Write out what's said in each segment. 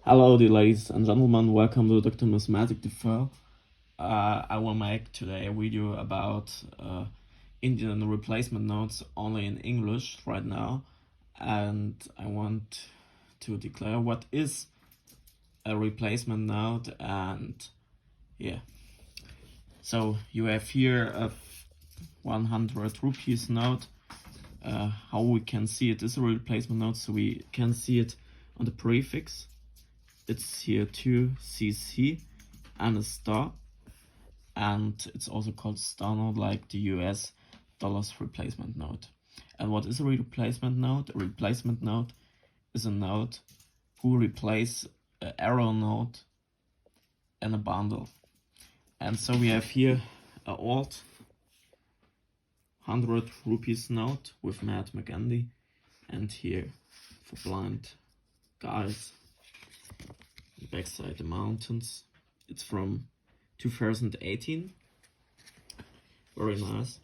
Hello, dear ladies and gentlemen, welcome to Dr. Numismatik I'm. I will make today a video about Indian replacement notes only in English right now, and I want to declare what is a replacement note. And yeah, so you have here a 100 rupees note. How we can see it is a replacement note, so we can see it on the prefix. It's here 2cc and a star, and it's also called star note, like the US dollars replacement note. And what is a replacement note? A replacement note is a note who replace an arrow note in a bundle. And so we have here an old 100 rupees note with Mahatma Gandhi, and here for blind guys, backside the mountains. It's from 2018. Very nice,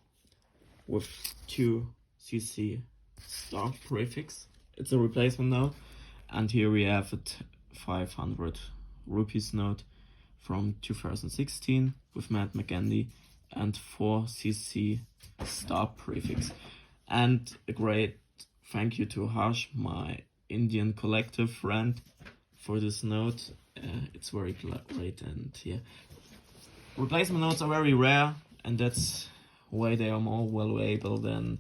with 2cc star prefix. It's a replacement note. And here we have a 500 rupees note from 2016 with Mahatma Gandhi and 4cc star prefix. And a great thank you to Harsh, my Indian collective friend, for this note. It's very great. And yeah, replacement notes are very rare, and that's why they are more valuable than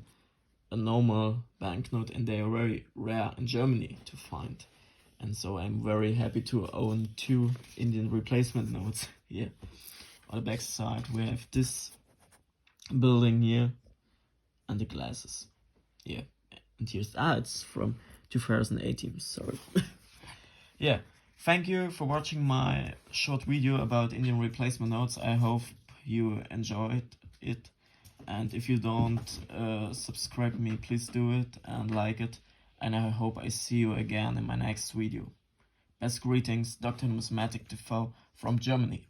a normal banknote, and they are very rare in Germany to find. And so I'm very happy to own 2 Indian replacement notes here. On the back side we have this building here and the glasses. Yeah, and here's it's from 2018, sorry. Yeah, thank you for watching my short video about Indian replacement notes. I hope you enjoyed it, and if you don't subscribe me, please do it and like it, and I hope I see you again in my next video. Best greetings, Dr. Numismatik from Germany.